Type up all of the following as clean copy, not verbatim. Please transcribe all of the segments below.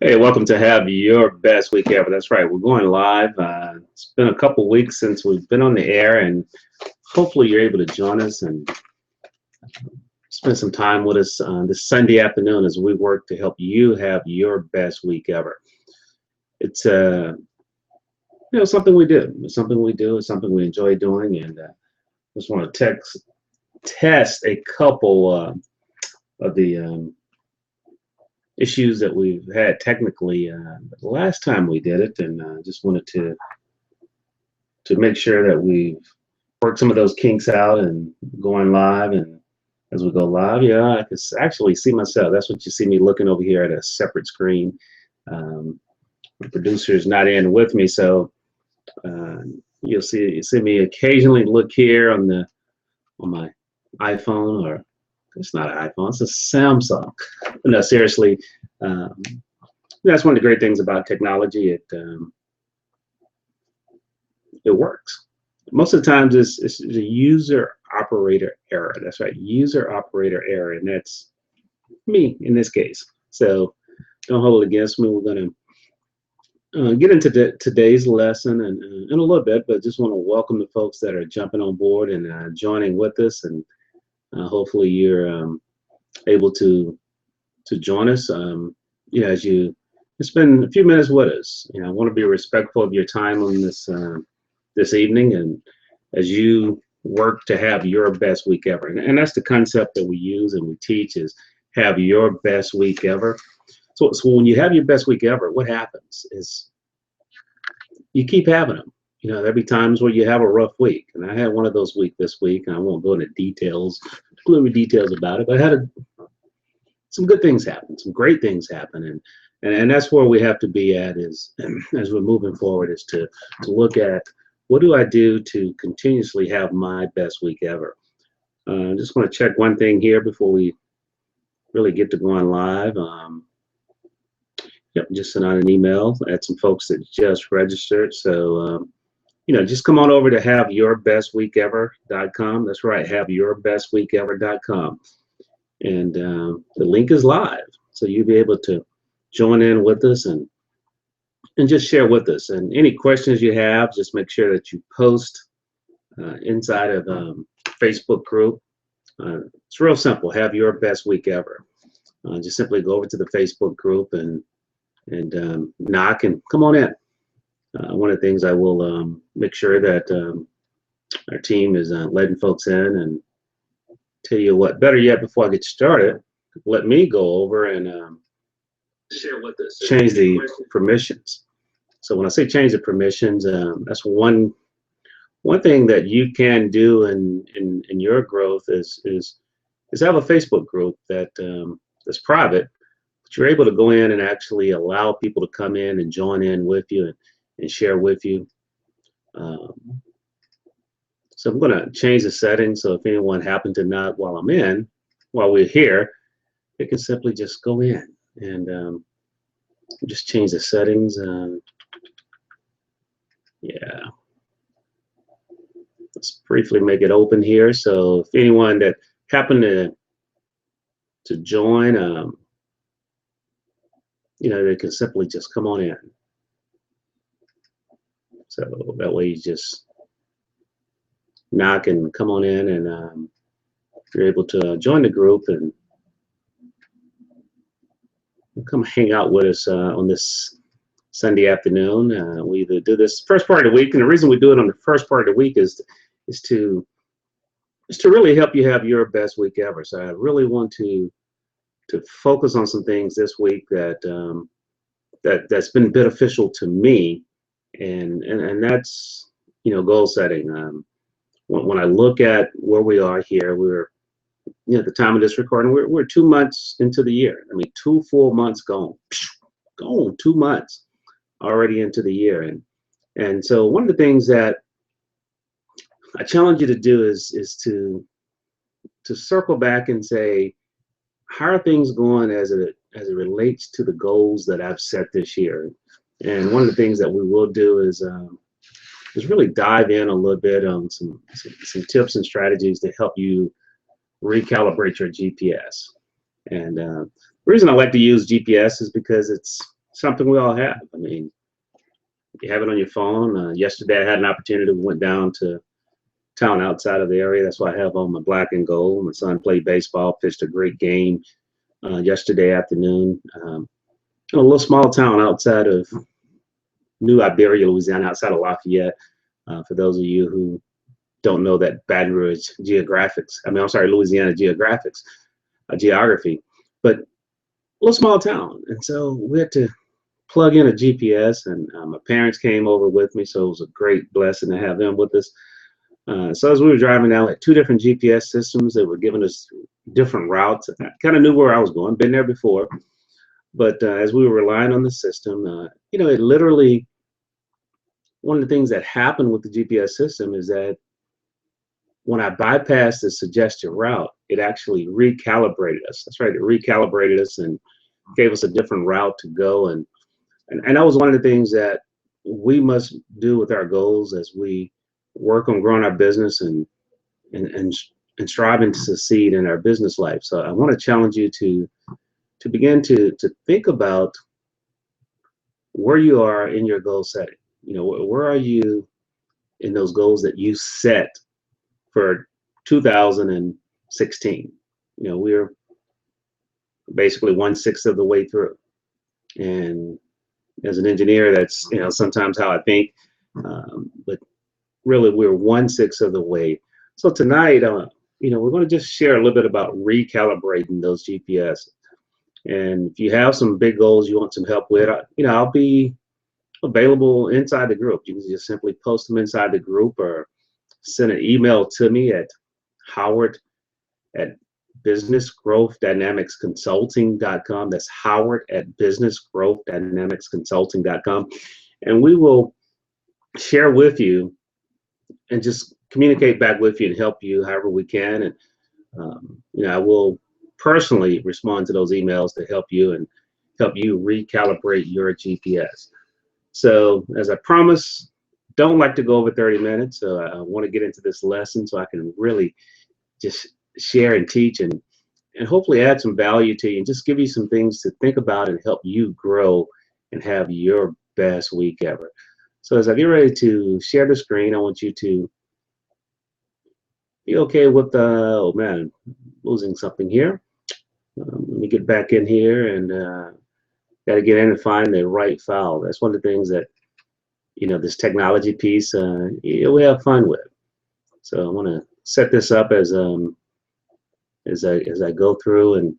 Hey, welcome to Have Your Best Week Ever. That's right, we're going live. It's been a couple weeks since we've been on the air, and hopefully you're able to join us and spend some time with us this Sunday afternoon as we work to help you have your best week ever. It's something we do. It's something we do. It's something we enjoy doing, and just want to test a couple of the issues that we've had technically the last time we did it, and just wanted to make sure that we've worked some of those kinks out and going live. And as we go live, yeah, I can actually see myself. That's what you see me looking over here at a separate screen. The producer is not in with me, so uh, you see me occasionally look here on my iPhone, or it's not an iPhone, it's a Samsung. But no, seriously, um, that's one of the great things about technology. It works. Most of the times it's a user operator error. That's right, user operator error, and that's me in this case. So don't hold it against me. We're going to get into today's lesson in a little bit, but just want to welcome the folks that are jumping on board and joining with us, and hopefully you're able to join us. As you spend a few minutes with us. I want to be respectful of your time on this evening, and as you work to have your best week ever. And that's the concept that we use and we teach, is have your best week ever. So when you have your best week ever, what happens is you keep having them. There'll be times where you have a rough week, and I had one of those weeks this week, and I won't go into gloomy details about it, but I had some good things happen, some great things happen, and that's where we have to be at, is as we're moving forward, is to look at, what do I do to continuously have my best week ever. I just want to check one thing here before we really get to going live. Yep, just sent out an email. I had some folks that just registered, so just come on over to haveyourbestweekever.com. That's right, haveyourbestweekever.com. And the link is live, so you'll be able to join in with us and just share with us. And any questions you have, just make sure that you post inside of Facebook group. It's real simple. Have your best week ever. Just simply go over to the Facebook group and knock and come on in. One of the things I will make sure that our team is letting folks in, and tell you what, better yet, before I get started, let me go over and share with us, change the permissions. So when I say change the permissions, that's one thing that you can do in your growth is have a Facebook group that's private, but you're able to go in and actually allow people to come in and join in with you and share with you. So I'm going to change the settings, so if anyone happened to not, while we're here, they can simply just go in and just change the settings. Yeah, let's briefly make it open here. So if anyone that happened to join, they can simply just come on in. So that way you just knock and come on in, and you're able to join the group and come hang out with us on this Sunday afternoon. We either do this first part of the week, and the reason we do it on the first part of the week is to really help you have your best week ever. So I really want to focus on some things this week that's been beneficial to me, and that's goal setting. When I look at where we are here, we're at the time of this recording, we're 2 months into the year. I mean, 2 full months gone, 2 months already into the year, and so one of the things that I challenge you to do is to circle back and say, how are things going as it relates to the goals that I've set this year? And one of the things that we will do is really dive in a little bit on some tips and strategies to help you recalibrate your GPS. And the reason I like to use GPS is because it's something we all have. I mean, you have it on your phone. Yesterday, I had an opportunity. We went down to town outside of the area. That's why I have on my black and gold. My son played baseball, pitched a great game yesterday afternoon. In a little small town outside of New Iberia, Louisiana, outside of Lafayette. For those of you who don't know that Baton Rouge Louisiana geography, but a little small town. And so we had to plug in a GPS, and my parents came over with me, so it was a great blessing to have them with us. So as we were driving down, like 2 different GPS systems that were giving us different routes. I kind of knew where I was going, been there before, but as we were relying on the system, it literally, one of the things that happened with the GPS system is that when I bypassed the suggested route, it actually recalibrated us. That's right, it recalibrated us and gave us a different route to go. And that was one of the things that we must do with our goals as we work on growing our business and striving to succeed in our business life. So I want to challenge you to begin to think about where you are in your goal setting. Where are you in those goals that you set for 2016? We're basically 1/6 of the way through. And as an engineer, that's, sometimes how I think, but really we're 1/6 of the way. So tonight, we're going to just share a little bit about recalibrating those GPS. And if you have some big goals you want some help with, I'll be available inside the group. You can just simply post them inside the group or send an email to me at howard@businessgrowthdynamicsconsulting.com. That's howard@businessgrowthdynamicsconsulting.com. And we will share with you and just communicate back with you and help you however we can. And, I will personally respond to those emails to help you and help you recalibrate your GPS. So as I promised, don't like to go over 30 minutes. So I want to get into this lesson so I can really just share and teach and hopefully add some value to you and just give you some things to think about and help you grow and have your best week ever. So as I get ready to share the screen, I want you to be okay with oh man, losing something here. Let me get back in here and got to get in and find the right file. That's one of the things that, this technology piece, we have fun with. So I want to set this up as I go through and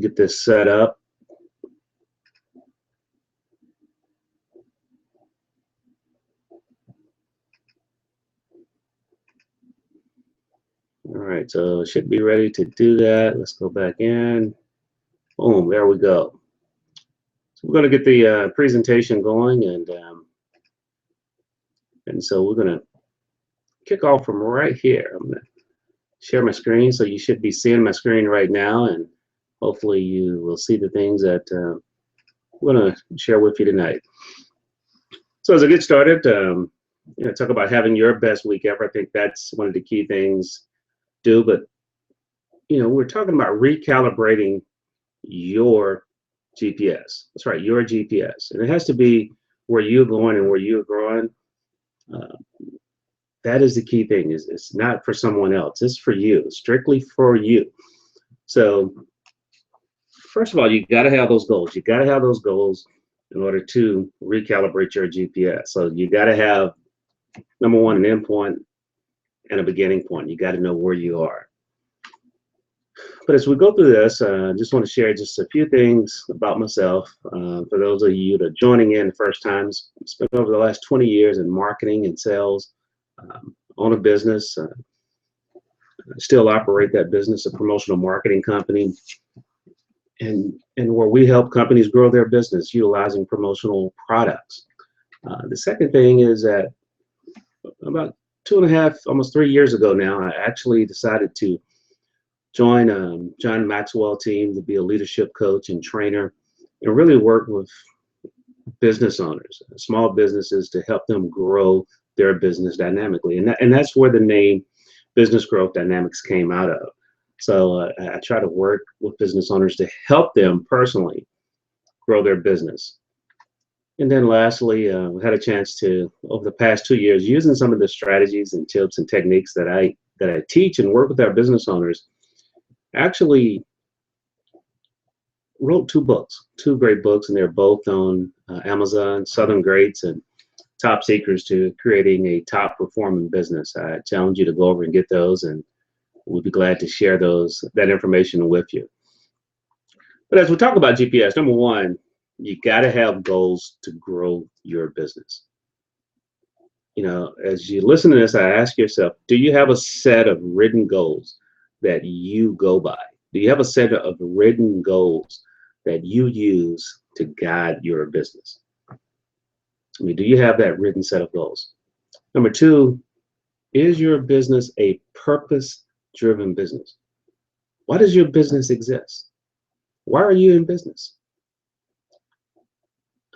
get this set up. All right, so should be ready to do that. Let's go back in. Boom, there we go. So we're going to get the presentation going, and so we're going to kick off from right here. I'm going to share my screen, so you should be seeing my screen right now, and hopefully you will see the things that we're going to share with you tonight. So as I get started, talk about having your best week ever. I think that's one of the key things to do, but we're talking about recalibrating your GPS. That's right, your GPS. And it has to be where you're going and where you're growing. That is the key thing. It's not for someone else. It's for you, strictly for you. So first of all, you got to have those goals. You got to have those goals in order to recalibrate your GPS. So you got to have, number one, an end point and a beginning point. You got to know where you are. But as we go through this, I just want to share just a few things about myself. For those of you that are joining in the first time, I spent over the last 20 years in marketing and sales, own a business, still operate that business, a promotional marketing company, and where we help companies grow their business utilizing promotional products. The second thing is that about 2.5, almost 3 years ago now, I actually decided to join John Maxwell team to be a leadership coach and trainer and really work with business owners, small businesses, to help them grow their business dynamically. And that's where the name Business Growth Dynamics came out of. So I try to work with business owners to help them personally grow their business. And then lastly, we had a chance to, over the past 2 years, using some of the strategies and tips and techniques that I teach and work with our business owners, actually wrote two books, two great books, and they're both on Amazon, Southern Greats and Top Secrets to Creating a Top Performing Business. I challenge you to go over and get those, and we'll be glad to share that information with you. But as we talk about GPS, number one, you got to have goals to grow your business. As you listen to this, I ask yourself, do you have a set of written goals that you go by? Do you have a set of written goals that you use to guide your business? I mean, do you have that written set of goals? Number two, is your business a purpose-driven business? Why does your business exist? Why are you in business?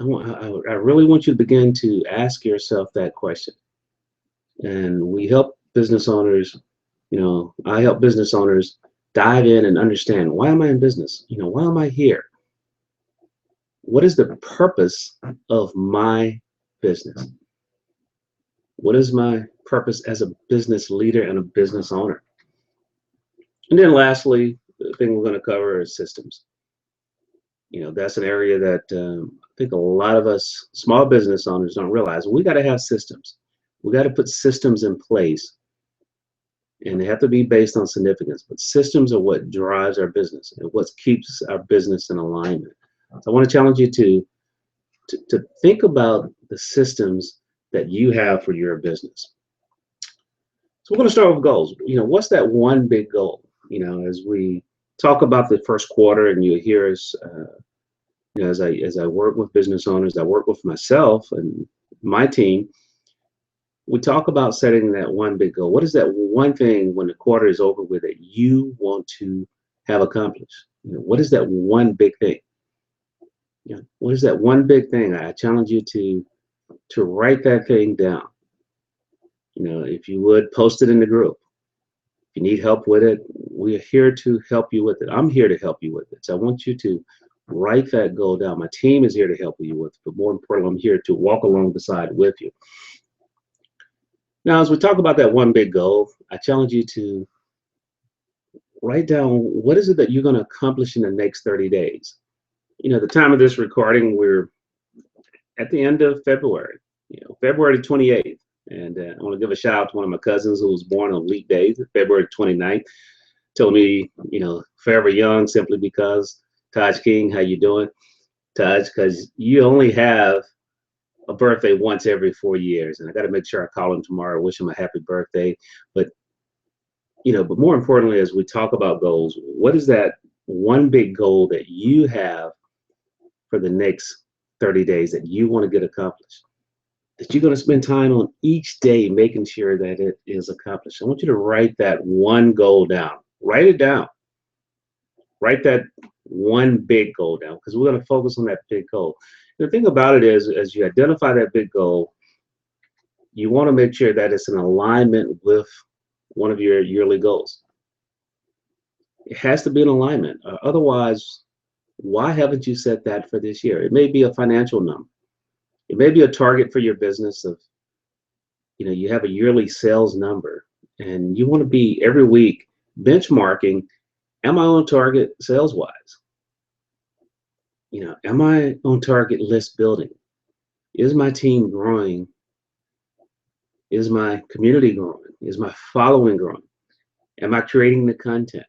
I really want you to begin to ask yourself that question. And we help business owners, I help business owners dive in and understand, why am I in business? Why am I here? What is the purpose of my business? What is my purpose as a business leader and a business owner? And then lastly, the thing we're going to cover is systems. That's an area that I think a lot of us small business owners don't realize. We got to have systems. We got to put systems in place, and they have to be based on significance. But systems are what drives our business and what keeps our business in alignment. So I want to challenge you to think about the systems that you have for your business. So we're going to start with goals. What's that one big goal? As we talk about the first quarter, and you hear us, as I work with business owners, I work with myself and my team. We talk about setting that one big goal. What is that one thing when the quarter is over with that you want to have accomplished? What is that one big thing? What is that one big thing? I challenge you to write that thing down. If you would, post it in the group. If you need help with it, we're here to help you with it. I'm here to help you with it. So I want you to write that goal down. My team is here to help you with it, but more importantly, I'm here to walk along beside with you. Now, as we talk about that one big goal, I challenge you to write down, what is it that you're going to accomplish in the next 30 days? The time of this recording, we're at the end of February, February 28th. And I want to give a shout out to one of my cousins who was born on leap day, February 29th. Told me, forever young, simply because. Taj King, how you doing? Taj, because you only have a birthday once every 4 years. And I got to make sure I call him tomorrow, wish him a happy birthday. But more importantly, as we talk about goals, what is that one big goal that you have for the next 30 days that you want to get accomplished? That you're going to spend time on each day making sure that it is accomplished. I want you to write that one goal down. Write it down. Write that one big goal down, because we're going to focus on that big goal. The thing about it is, as you identify that big goal, you want to make sure that it's in alignment with one of your yearly goals. It has to be in alignment. Otherwise, why haven't you set that for this year? It may be a financial number. It may be a target for your business of, you have a yearly sales number, and you want to be every week benchmarking, am I on target sales-wise? Am I on target list building? Is my team growing? Is my community growing? Is my following growing? Am I creating the content?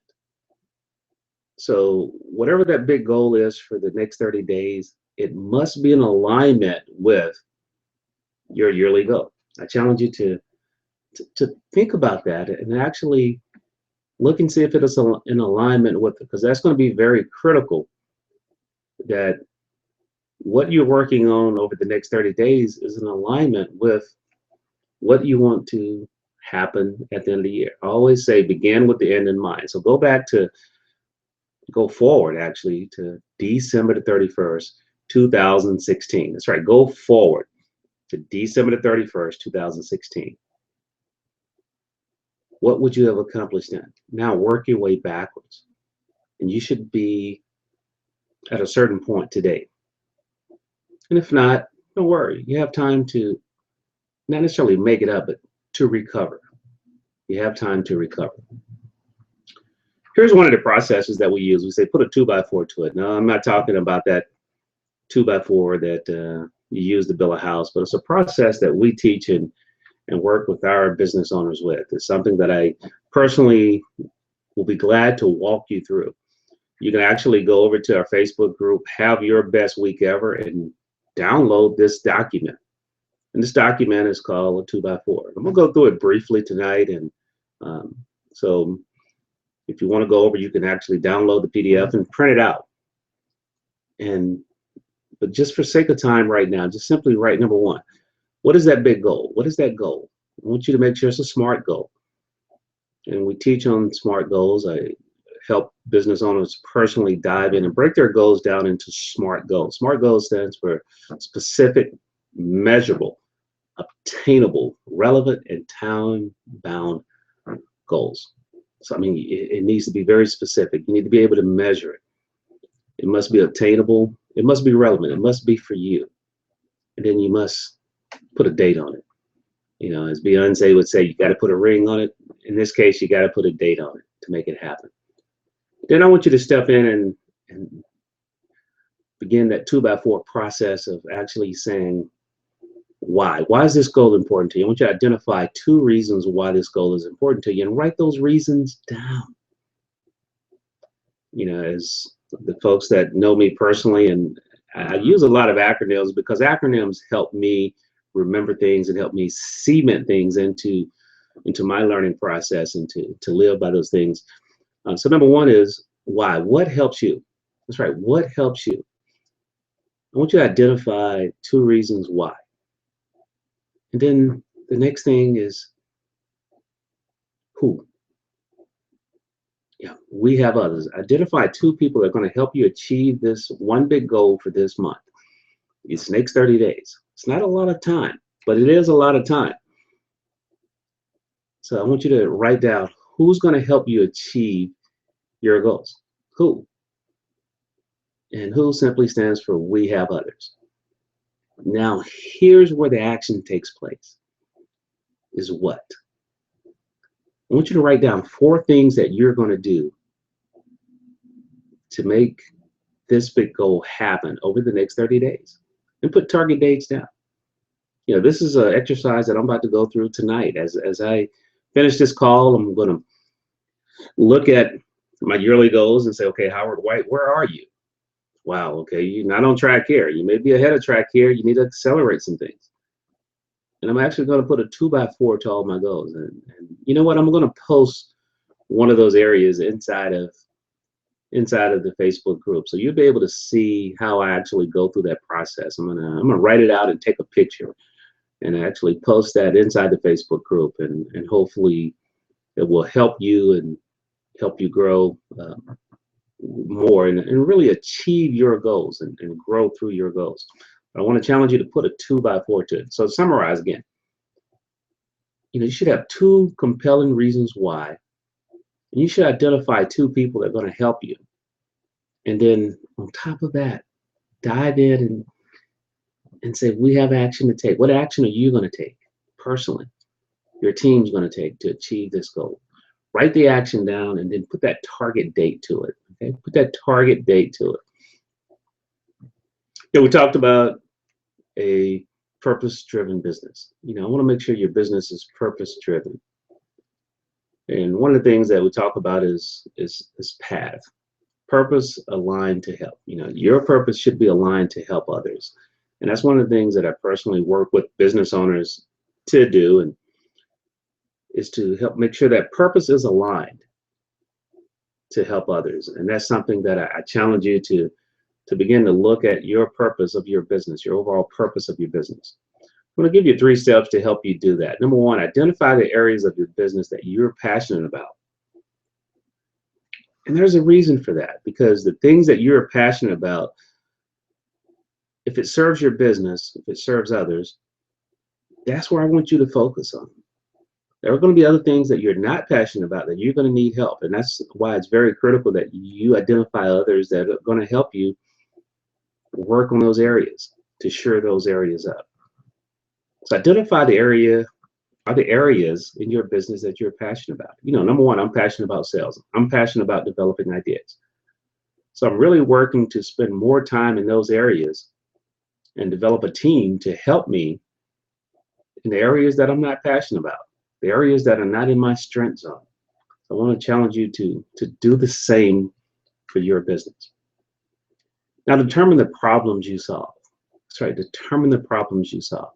So whatever that big goal is for the next 30 days, it must be in alignment with your yearly goal. I challenge you to think about that and actually look and see if it is in alignment with it, because that's going to be very critical, that what you're working on over the next 30 days is in alignment with what you want to happen at the end of the year. I always say begin with the end in mind. So go forward actually to December the 31st, 2016. That's right, go forward to December the 31st, 2016. What would you have accomplished then? Now work your way backwards. And you should be at a certain point today. And if not, don't worry. You have time to not necessarily make it up, but to recover. You have time to recover. Here's one of the processes that we use. We say put a 2x4 to it. Now, I'm not talking about that 2x4 that you use to build a house, but it's a process that we teach and work with our business owners with. It's something that I personally will be glad to walk you through. You can actually go over to our Facebook group, Have Your Best Week Ever, and download this document. And this document is called a 2x4. I'm going to go through it briefly tonight. And so if you want to go over, you can actually download the PDF and print it out. But just for sake of time right now, just simply write number one. What is that big goal? What is that goal? I want you to make sure it's a SMART goal. And we teach on SMART goals. I help business owners personally dive in and break their goals down into SMART goals. SMART goals stands for specific, measurable, obtainable, relevant, and time-bound goals. So, I mean, it needs to be very specific. You need to be able to measure it. It must be obtainable. It must be relevant. It must be for you. And then you must put a date on it. You know, as Beyonce would say, you got to put a ring on it. In this case, you got to put a date on it to make it happen. Then I want you to step in and begin that 2x4 process of actually saying, why? Why is this goal important to you? I want you to identify 2 reasons why this goal is important to you and write those reasons down. You know, as the folks that know me personally, and I use a lot of acronyms because acronyms help me remember things and help me cement things into my learning process and to live by those things. So number one is why. What helps you? That's right. What helps you? I want you to identify 2 reasons why. And then the next thing is who? Yeah, we have others. Identify 2 people that are going to help you achieve this one big goal for this month. It's next 30 days. It's not a lot of time, but it is a lot of time. So I want you to write down who's going to help you achieve your goals. Who? And who simply stands for we have others. Now, here's where the action takes place. Is what? I want you to write down 4 things that you're going to do to make this big goal happen over the next 30 days. And put target dates down. You know, this is an exercise that I'm about to go through tonight. As I finish this call, I'm going to look at my yearly goals and say, okay, Howard White, where are you? Wow, okay, you're not on track here. You may be ahead of track here. You need to accelerate some things. And I'm actually going to put a 2x4 to all my goals. And you know what? I'm going to post one of those areas inside of the Facebook group, so you'll be able to see how I actually go through that process. I'm gonna write it out and take a picture, and actually post that inside the Facebook group, and hopefully it will help you and help you grow more and really achieve your goals and grow through your goals. But I want to challenge you to put a 2x4 to it. So summarize again. You know, you should have 2 compelling reasons why. And you should identify 2 people that are going to help you. And then on top of that, dive in and say, we have action to take. What action are you going to take personally? Your team's going to take to achieve this goal. Write the action down and then put that target date to it. Okay, put that target date to it. Yeah, we talked about a purpose-driven business. You know, I want to make sure your business is purpose-driven. And one of the things that we talk about is path. Purpose aligned to help. You know, your purpose should be aligned to help others. And that's one of the things that I personally work with business owners to do, and is to help make sure that purpose is aligned to help others. And that's something that I challenge you to begin to look at your purpose of your business, your overall purpose of your business. I'm going to give you 3 steps to help you do that. Number 1, identify the areas of your business that you're passionate about. And there's a reason for that, because the things that you're passionate about, if it serves your business, if it serves others, that's where I want you to focus on. There are going to be other things that you're not passionate about that you're going to need help. And that's why it's very critical that you identify others that are going to help you work on those areas to shore those areas up. So identify the areas in your business that you're passionate about. Number one, I'm passionate about sales. I'm passionate about developing ideas. So I'm really working to spend more time in those areas and develop a team to help me in the areas that I'm not passionate about, the areas that are not in my strength zone. I want to challenge you to do the same for your business. Now, determine the problems you solve. That's right, determine the problems you solve.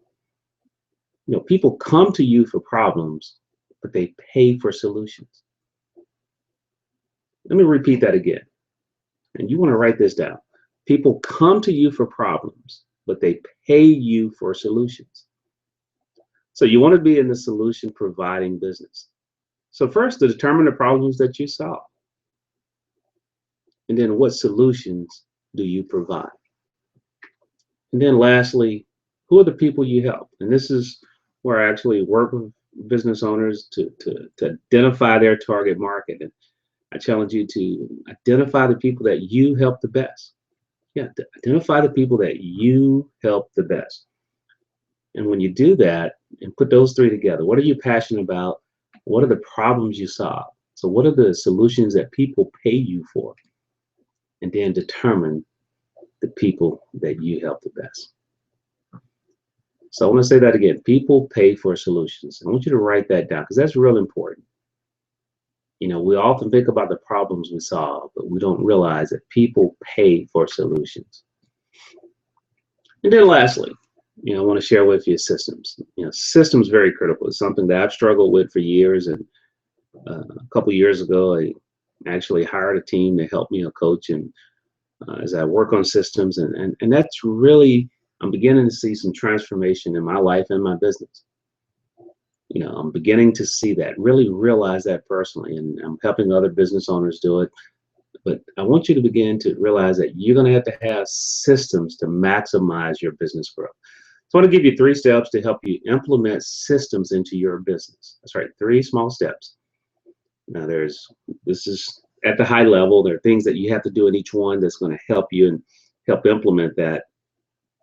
People come to you for problems, but they pay for solutions. Let me repeat that again. And you want to write this down. People come to you for problems, but they pay you for solutions. So you want to be in the solution providing business. So first, to determine the problems that you solve. And then what solutions do you provide? And then lastly, who are the people you help? And this is where I actually work with business owners to identify their target market. And I challenge you to identify the people that you help the best. Yeah, identify the people that you help the best. And when you do that and put those three together, what are you passionate about? What are the problems you solve? So what are the solutions that people pay you for? And then determine the people that you help the best. So I want to say that again. People pay for solutions. I want you to write that down because that's real important. We often think about the problems we solve, but we don't realize that people pay for solutions. And then lastly, I want to share with you systems. Systems very critical. It's something that I've struggled with for years. And a couple years ago, I actually hired a team to help me, a coach, and as I work on systems, and that's really, I'm beginning to see some transformation in my life and my business. I'm beginning to see that, really realize that personally, and I'm helping other business owners do it. But I want you to begin to realize that you're going to have systems to maximize your business growth. So I want to give you 3 steps to help you implement systems into your business. That's right, 3 small steps. Now this is at the high level. There are things that you have to do in each one that's going to help you and help implement that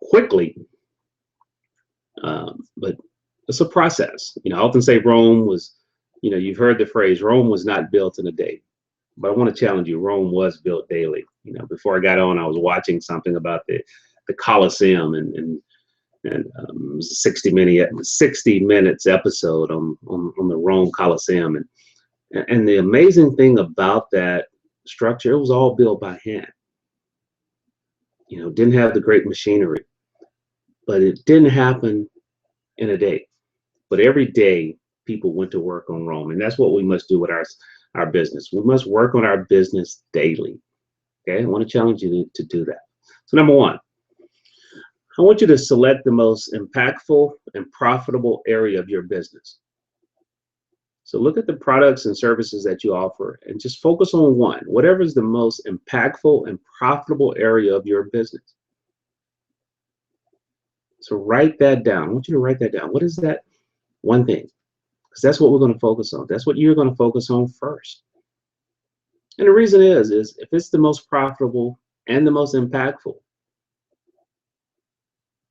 quickly. But it's a process. I often say Rome was, you've heard the phrase, Rome was not built in a day. But I want to challenge you, Rome was built daily. Before I got on, I was watching something about the Colosseum and it was a 60 minutes episode on the Rome Colosseum. And the amazing thing about that structure, it was all built by hand. Didn't have the great machinery, but it didn't happen in a day. But every day people went to work on Rome. And that's what we must do with our business. We must work on our business daily. Okay, I want to challenge you to do that. So number 1, I want you to select the most impactful and profitable area of your business. So look at the products and services that you offer and just focus on one, whatever is the most impactful and profitable area of your business. So write that down. I want you to write that down. What is that one thing? Because that's what we're going to focus on. That's what you're going to focus on first. And the reason is if it's the most profitable and the most impactful,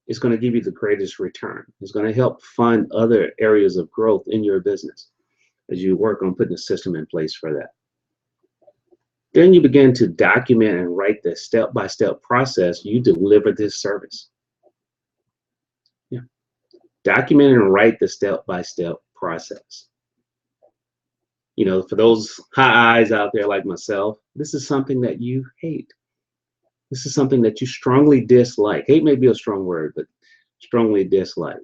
it's going to give you the greatest return. It's going to help fund other areas of growth in your business as you work on putting a system in place for that. Then you begin to document and write the step-by-step process you deliver this service. Yeah. Document and write the step-by-step process. For those high eyes out there like myself, this is something that you hate. This is something that you strongly dislike. Hate may be a strong word, but strongly dislike.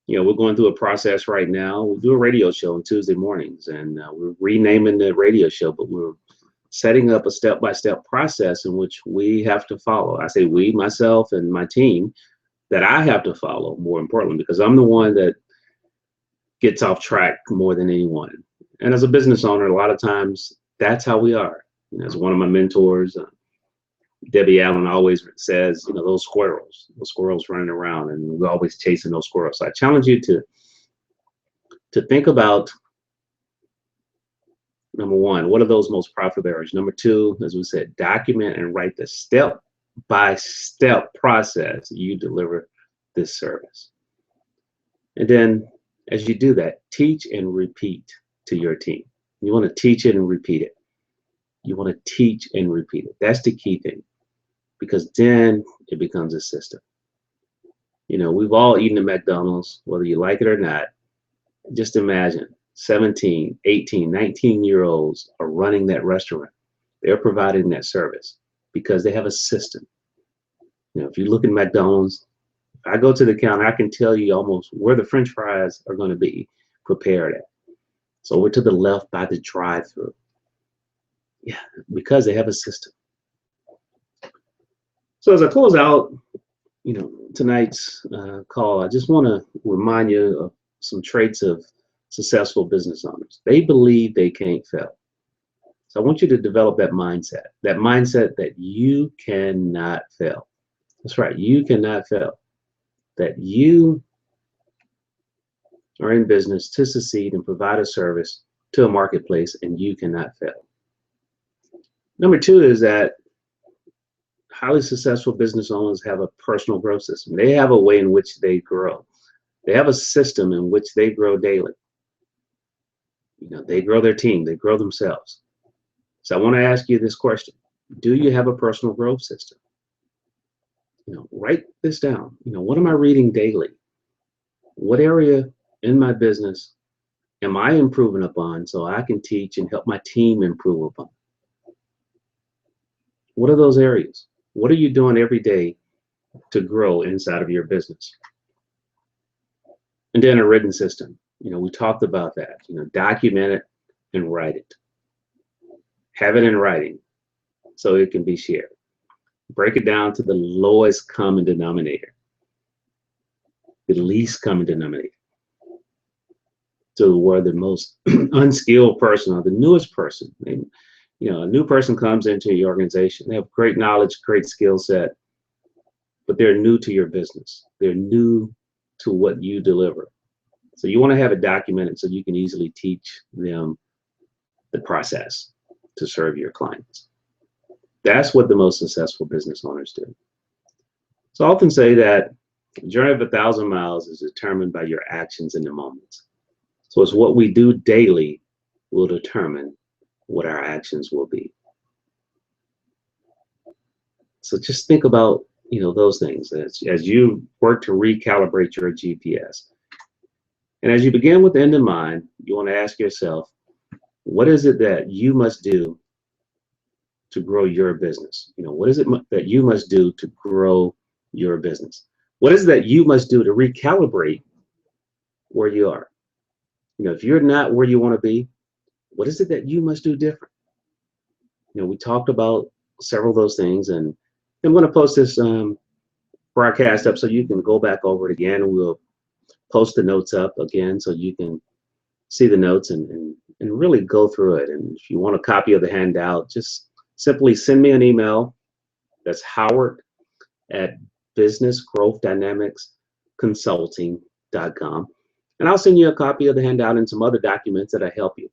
We're going through a process right now. We do a radio show on Tuesday mornings, and we're renaming the radio show, but we're setting up a step-by-step process in which we have to follow. I say we, myself, and my team, that I have to follow, more importantly, because I'm the one that gets off track more than anyone. And as a business owner, a lot of times that's how we are. As one of my mentors, Debbie Allen, always says, those squirrels running around, and we're always chasing those squirrels. So I challenge you to think about, number 1, what are those most profitable areas? Number 2, as we said, document and write the step by step process you deliver this service. And then as you do that, teach and repeat to your team. You want to teach it and repeat it. You want to teach and repeat it. That's the key thing, because then it becomes a system. You know, we've all eaten at McDonald's, whether you like it or not. Just imagine 17, 18, 19-year-olds are running that restaurant. They're providing that service because they have a system. You know, if you look at McDonald's, if I go to the counter, I can tell you almost where the French fries are going to be prepared at. So we're to the left by the drive-through. Yeah, because they have a system. So as I close out, you know, tonight's call, I just want to remind you of some traits of successful business owners. They believe they can't fail. So I want you to develop that mindset that you cannot fail. That's right, you cannot fail. That you are in business to succeed and provide a service to a marketplace, and you cannot fail. Number two is that highly successful business owners have a personal growth system. They have a way in which they grow. They have a system in which they grow daily. You know, they grow their team, they grow themselves. So I want to ask you this question. Do you have a personal growth system? You know, write this down. You know, what am I reading daily? What area in my business am I improving upon so I can teach and help my team improve upon? What are those areas? What are you doing every day to grow inside of your business? And then a written system. You know, we talked about that. You know, document it and write it. Have it in writing so it can be shared. Break it down to the lowest common denominator, the least common denominator. So where the most unskilled person or the newest person, you know, a new person comes into your organization, they have great knowledge, great skill set, but they're new to your business. They're new to what you deliver. So you want to have it documented so you can easily teach them the process to serve your clients. That's what the most successful business owners do. So I often say that the journey of 1,000 miles is determined by your actions in the moments. So it's what we do daily will determine what our actions will be. So just think about, you know, those things as you work to recalibrate your GPS. And as you begin with the end in mind, you want to ask yourself, what is it that you must do to grow your business? You know, what is it that you must do to grow your business? What is it that you must do to recalibrate where you are? You know, if you're not where you want to be, what is it that you must do different? You know, we talked about several of those things, and I'm going to post this broadcast up so you can go back over it again, and we'll post the notes up again so you can see the notes and really go through it. And if you want a copy of the handout, just simply send me an email. That's howard@businessgrowthdynamicsconsulting.com. And I'll send you a copy of the handout and some other documents that'll help you.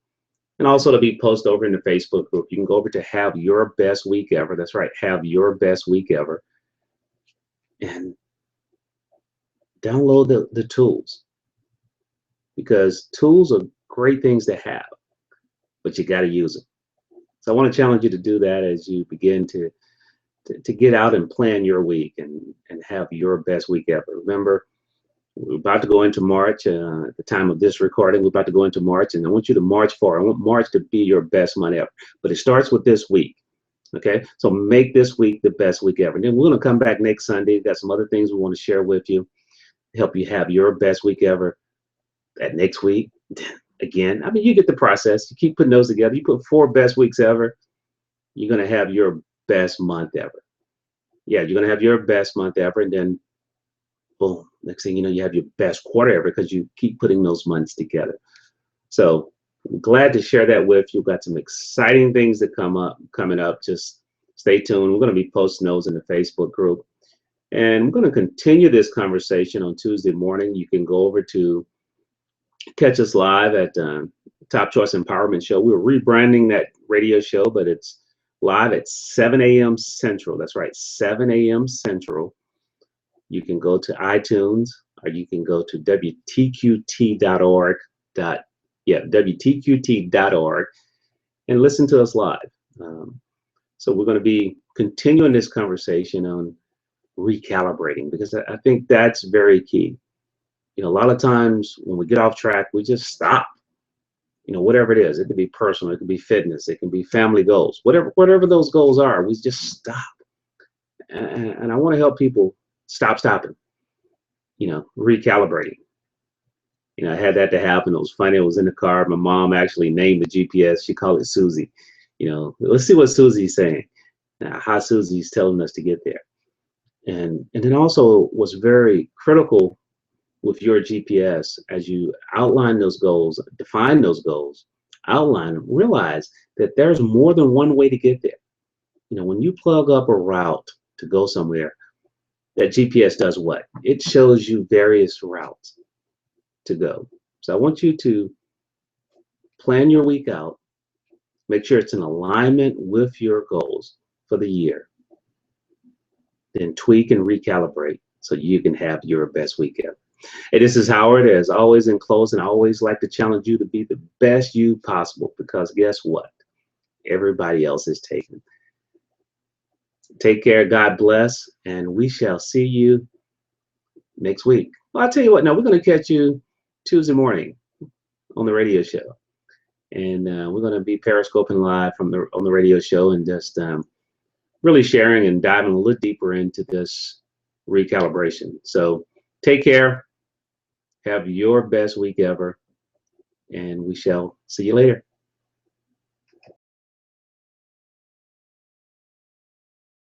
And also to be posted over in the Facebook group. You can go over to Have Your Best Week Ever. That's right, Have Your Best Week Ever. And download the tools. Because tools are great things to have, but you got to use them. So I want to challenge you to do that as you begin to get out and plan your week and have your best week ever. Remember, we're about to go into March. At the time of this recording, we're about to go into March, and I want you to march forward. I want March to be your best month ever. But it starts with this week. Okay, so make this week the best week ever. And then we're going to come back next Sunday. Got some other things we want to share with you, help you have your best week ever. That next week, again, I mean, you get the process. You keep putting those together. You put 4 best weeks ever, you're going to have your best month ever. Yeah, you're going to have your best month ever, and then boom, next thing you know, you have your best quarter ever because you keep putting those months together. So I'm glad to share that with you. We've got some exciting things that coming up. Just stay tuned. We're going to be posting those in the Facebook group. And we're going to continue this conversation on Tuesday morning. You can go over to catch us live at Top Choice Empowerment Show. We're rebranding that radio show, but it's live at 7 a.m. Central. That's right, 7 a.m. Central. You can go to iTunes, or you can go to WTQT.org. WTQT.org, and listen to us live. So we're going to be continuing this conversation on recalibrating, because I think that's very key. A lot of times when we get off track, we just stop. Whatever it is, it could be personal, it could be fitness, it can be family goals, whatever those goals are, we just stop. And I want to help people stop stopping, recalibrating. I had that to happen. It was funny. I was in the car. My mom actually named the GPS. She called it Susie. Let's see what Susie's saying. Now, how Susie's telling us to get there. And then also what's very critical with your GPS, as you outline those goals, define those goals, outline them, realize that there's more than one way to get there. When you plug up a route to go somewhere, that GPS does what? It shows you various routes to go. So I want you to plan your week out, make sure it's in alignment with your goals for the year, then tweak and recalibrate so you can have your best week ever. Hey, this is Howard. As always, in closing, I always like to challenge you to be the best you possible, because guess what? Everybody else is taken. Take care. God bless. And we shall see you next week. Well, I'll tell you what, now we're going to catch you Tuesday morning on the radio show. And we're going to be periscoping live on the radio show, and just really sharing and diving a little deeper into this recalibration. So take care. Have your best week ever, and we shall see you later.